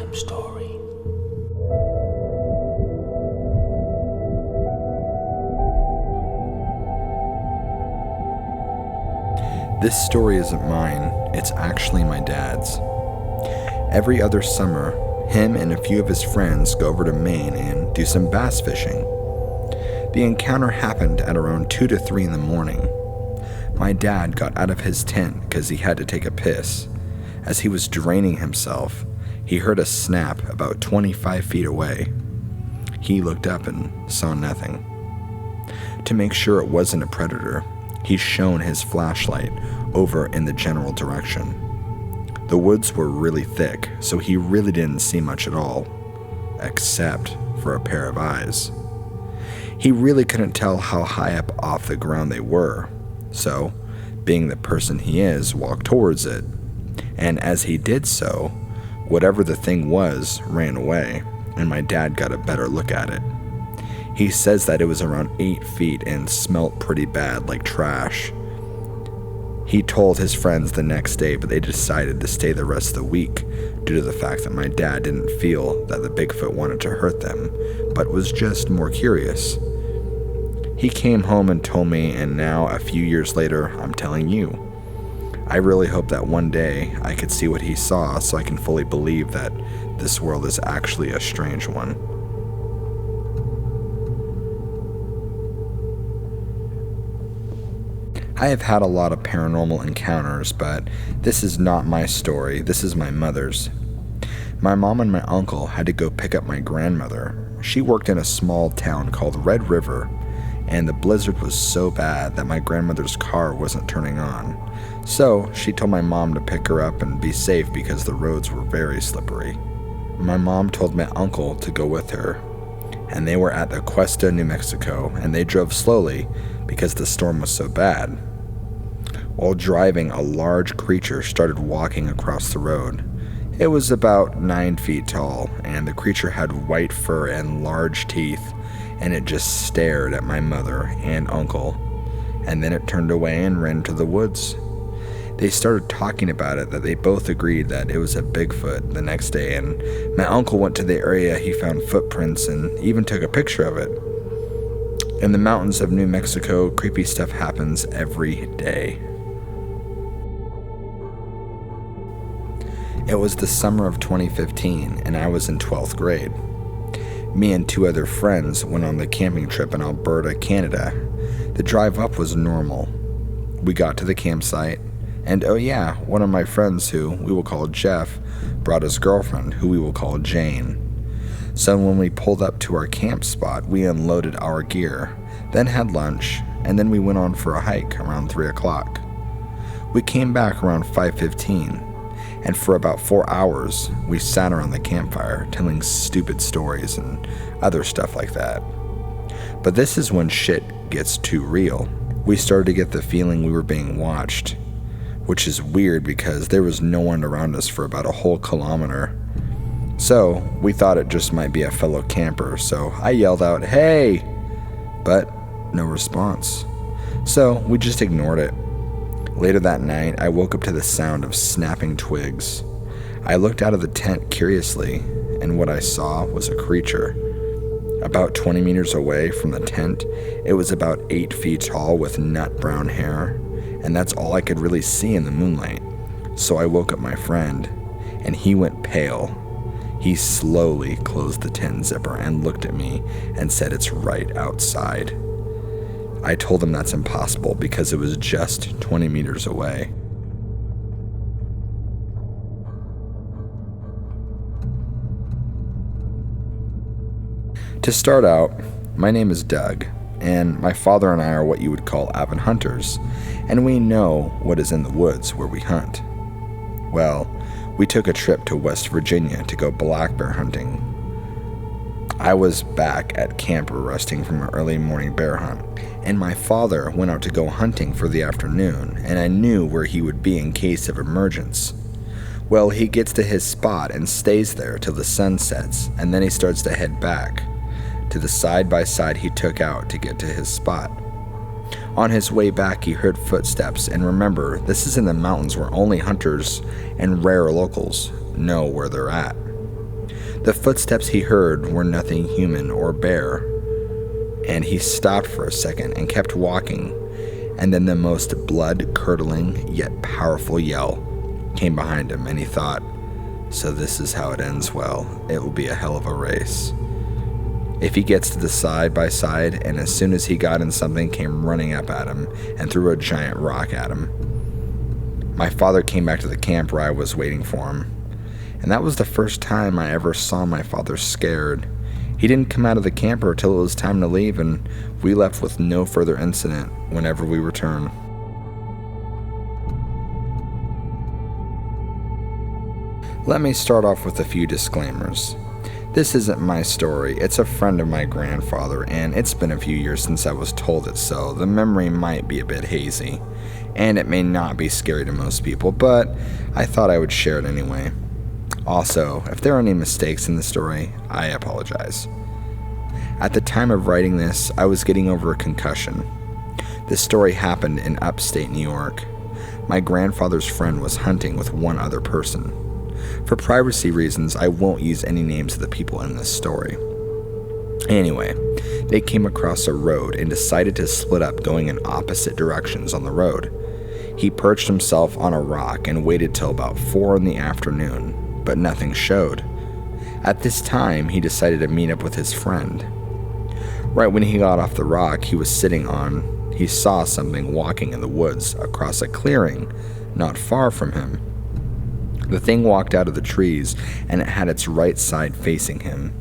bedtime story. This story isn't mine, it's actually my dad's. Every other summer, him and a few of his friends go over to Maine and do some bass fishing. The encounter happened at around 2 to 3 in the morning. My dad got out of his tent because he had to take a piss. As he was draining himself, he heard a snap about 25 feet away. He looked up and saw nothing. To make sure it wasn't a predator, he shone his flashlight over in the general direction. The woods were really thick, so he really didn't see much at all, except for a pair of eyes. He really couldn't tell how high up off the ground they were, so, being the person he is, walked towards it, and as he did so, whatever the thing was ran away, and my dad got a better look at it. He says that it was around 8 feet and smelt pretty bad, like trash. He told his friends the next day, but they decided to stay the rest of the week due to the fact that my dad didn't feel that the Bigfoot wanted to hurt them, but was just more curious. He came home and told me, and now, a few years later, I'm telling you. I really hope that one day I could see what he saw so I can fully believe that this world is actually a strange one. I have had a lot of paranormal encounters, but this is not my story, this is my mother's. My mom and my uncle had to go pick up my grandmother. She worked in a small town called Red River, and the blizzard was so bad that my grandmother's car wasn't turning on. So she told my mom to pick her up and be safe because the roads were very slippery. My mom told my uncle to go with her, and they were at the Cuesta, New Mexico, and they drove slowly because the storm was so bad. While driving, a large creature started walking across the road. It was about 9 feet tall, and the creature had white fur and large teeth, and it just stared at my mother and uncle, and then it turned away and ran to the woods. They started talking about it, that they both agreed that it was a Bigfoot the next day, and my uncle went to the area. He found footprints and even took a picture of it. In the mountains of New Mexico, creepy stuff happens every day. It was the summer of 2015, and I was in 12th grade. Me and 2 other friends went on the camping trip in Alberta, Canada. The drive up was normal. We got to the campsite, and oh yeah, one of my friends, who we will call Jeff, brought his girlfriend, who we will call Jane. So when we pulled up to our camp spot, we unloaded our gear, then had lunch, and then we went on for a hike around 3 o'clock. We came back around 5:15. And for about 4 hours, we sat around the campfire telling stupid stories and other stuff like that. But this is when shit gets too real. We started to get the feeling we were being watched, which is weird because there was no one around us for about a whole kilometer. So we thought it just might be a fellow camper, so I yelled out, "Hey!" But no response. So we just ignored it. Later that night, I woke up to the sound of snapping twigs. I looked out of the tent curiously, and what I saw was a creature. About 20 meters away from the tent, it was about 8 feet tall with nut brown hair, and that's all I could really see in the moonlight. So I woke up my friend, and he went pale. He slowly closed the tent zipper and looked at me and said, "It's right outside." I told him that's impossible because it was just 20 meters away. To start out, my name is Doug, and my father and I are what you would call avid hunters, and we know what is in the woods where we hunt. Well, we took a trip to West Virginia to go black bear hunting. I was back at camp resting from an early morning bear hunt, and my father went out to go hunting for the afternoon, and I knew where he would be in case of emergence. Well, he gets to his spot and stays there till the sun sets, and then he starts to head back to the side-by-side he took out to get to his spot. On his way back, he heard footsteps, and remember, this is in the mountains where only hunters and rare locals know where they're at. The footsteps he heard were nothing human or bear, and he stopped for a second and kept walking, and then the most blood-curdling yet powerful yell came behind him, and he thought, so this is how it ends. Well, it will be a hell of a race. If he gets to the side-by-side, and as soon as he got in, something came running up at him and threw a giant rock at him. My father came back to the camp where I was waiting for him, and that was the first time I ever saw my father scared. He didn't come out of the camper till it was time to leave, and we left with no further incident whenever we returned. Let me start off with a few disclaimers. This isn't my story, it's a friend of my grandfather, and it's been a few years since I was told it, so the memory might be a bit hazy, and it may not be scary to most people, but I thought I would share it anyway. Also, if there are any mistakes in the story, I apologize. At the time of writing this, I was getting over a concussion. This story happened in Upstate New York. My grandfather's friend was hunting with one other person. For privacy reasons, I won't use any names of the people in this story. Anyway, they came across a road and decided to split up, going in opposite directions on the road. He perched himself on a rock and waited till about 4 in the afternoon, but nothing showed. At this time, he decided to meet up with his friend. Right when he got off the rock he was sitting on, he saw something walking in the woods across a clearing not far from him. The thing walked out of the trees, and it had its right side facing him.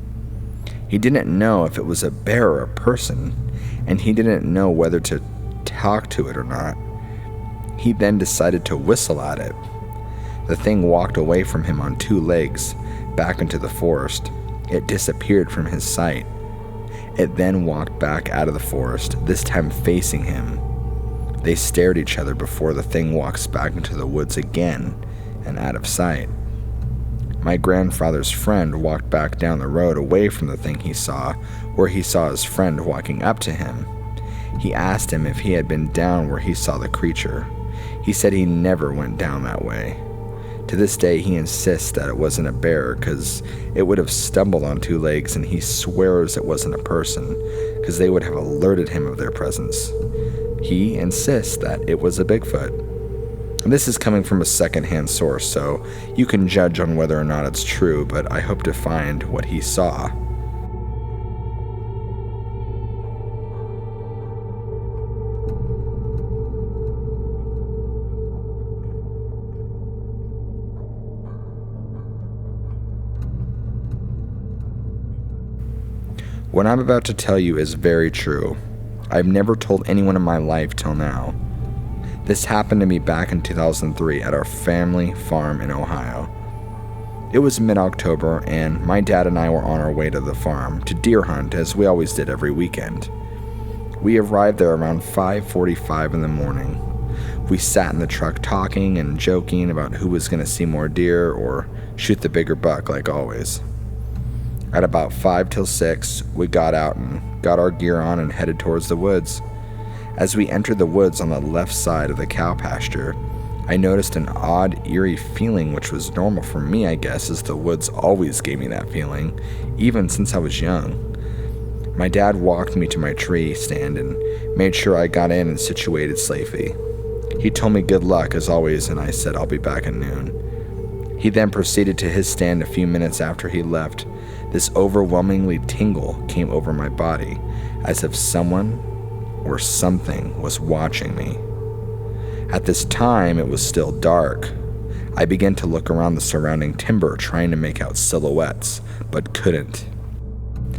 He didn't know if it was a bear or a person, and he didn't know whether to talk to it or not. He then decided to whistle at it. The thing walked away from him on 2 legs, back into the forest. It disappeared from his sight. It then walked back out of the forest, this time facing him. They stared at each other before the thing walks back into the woods again and out of sight. My grandfather's friend walked back down the road away from the thing he saw, where he saw his friend walking up to him. He asked him if he had been down where he saw the creature. He said he never went down that way. To this day, he insists that it wasn't a bear because it would have stumbled on 2 legs, and he swears it wasn't a person because they would have alerted him of their presence. He insists that it was a Bigfoot. And this is coming from a second-hand source, so you can judge on whether or not it's true, but I hope to find what he saw. What I'm about to tell you is very true. I've never told anyone in my life till now. This happened to me back in 2003 at our family farm in Ohio. It was mid-October, and my dad and I were on our way to the farm to deer hunt, as we always did every weekend. We arrived there around 5:45 in the morning. We sat in the truck talking and joking about who was going to see more deer or shoot the bigger buck like always. At about 5 till 6, we got out and got our gear on and headed towards the woods. As we entered the woods on the left side of the cow pasture, I noticed an odd, eerie feeling, which was normal for me, I guess, as the woods always gave me that feeling, even since I was young. My dad walked me to my tree stand and made sure I got in and situated safely. He told me good luck, as always, and I said I'll be back at noon. He then proceeded to his stand. A few minutes after he left, this overwhelmingly tingle came over my body, as if someone or something was watching me. At this time, it was still dark. I began to look around the surrounding timber, trying to make out silhouettes, but couldn't.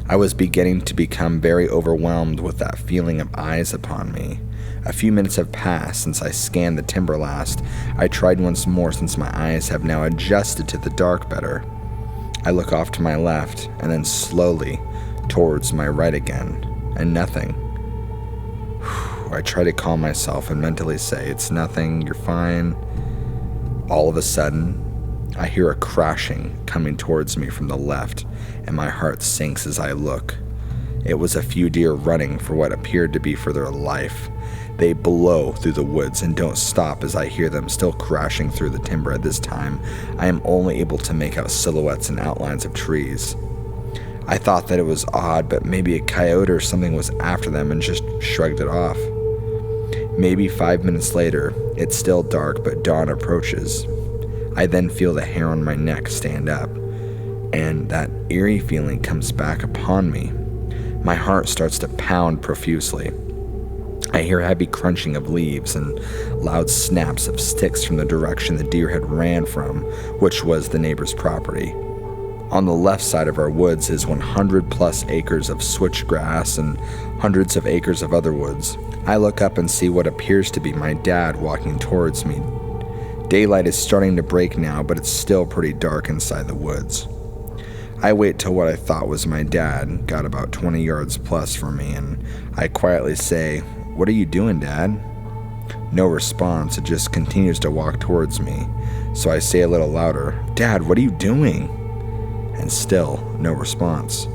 I was beginning to become very overwhelmed with that feeling of eyes upon me. A few minutes have passed since I scanned the timber last. I tried once more, since my eyes have now adjusted to the dark better. I look off to my left, and then slowly towards my right again, and nothing. I try to calm myself and mentally say, it's nothing, you're fine. All of a sudden, I hear a crashing coming towards me from the left, and my heart sinks as I look. It was a few deer running for what appeared to be for their life. They blow through the woods and don't stop as I hear them still crashing through the timber. At this time, I am only able to make out silhouettes and outlines of trees. I thought that it was odd, but maybe a coyote or something was after them and just shrugged it off. Maybe 5 minutes later, it's still dark, but dawn approaches. I then feel the hair on my neck stand up, and that eerie feeling comes back upon me. My heart starts to pound profusely. I hear heavy crunching of leaves and loud snaps of sticks from the direction the deer had ran from, which was the neighbor's property. On the left side of our woods is 100 plus acres of switchgrass and hundreds of acres of other woods. I look up and see what appears to be my dad walking towards me. Daylight is starting to break now, but it's still pretty dark inside the woods. I wait till what I thought was my dad got about 20 yards plus from me, and I quietly say, "What are you doing, Dad?" No response. It just continues to walk towards me. So I say a little louder, "Dad, what are you doing?" And still no response.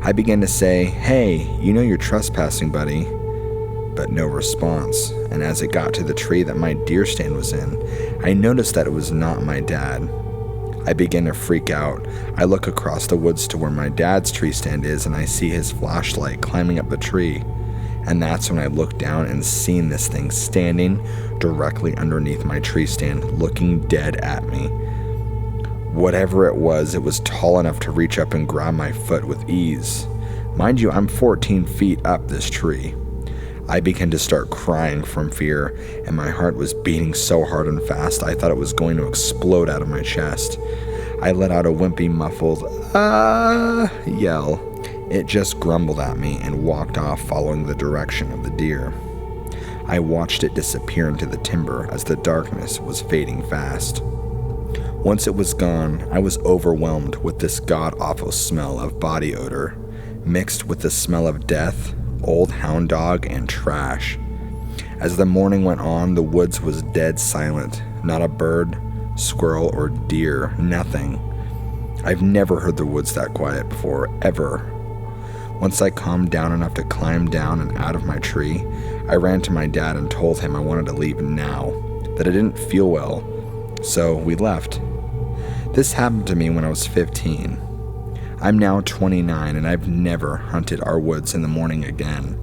I begin to say, "Hey, you know you're trespassing, buddy." But no response. And as it got to the tree that my deer stand was in, I noticed that it was not my dad. I begin to freak out. I look across the woods to where my dad's tree stand is, and I see his flashlight climbing up the tree. And that's when I look down and seen this thing standing directly underneath my tree stand, looking dead at me. Whatever it was tall enough to reach up and grab my foot with ease. Mind you, I'm 14 feet up this tree. I began to start crying from fear, and my heart was beating so hard and fast I thought it was going to explode out of my chest. I let out a wimpy, muffled, "Ah!" yell. It just grumbled at me and walked off following the direction of the deer. I watched it disappear into the timber as the darkness was fading fast. Once it was gone, I was overwhelmed with this god-awful smell of body odor, mixed with the smell of death, old hound dog, and trash. As the morning went on, the woods was dead silent. Not a bird, squirrel, or deer, nothing. I've never heard the woods that quiet before, ever. Once I calmed down enough to climb down and out of my tree, I ran to my dad and told him I wanted to leave now, that I didn't feel well, so we left. This happened to me when I was 15. I'm now 29 and I've never hunted our woods in the morning again.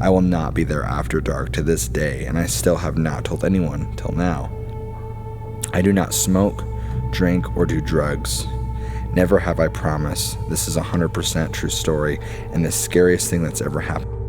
I will not be there after dark to this day, and I still have not told anyone till now. I do not smoke, drink, or do drugs. Never have I promised. This is 100% true story and the scariest thing that's ever happened.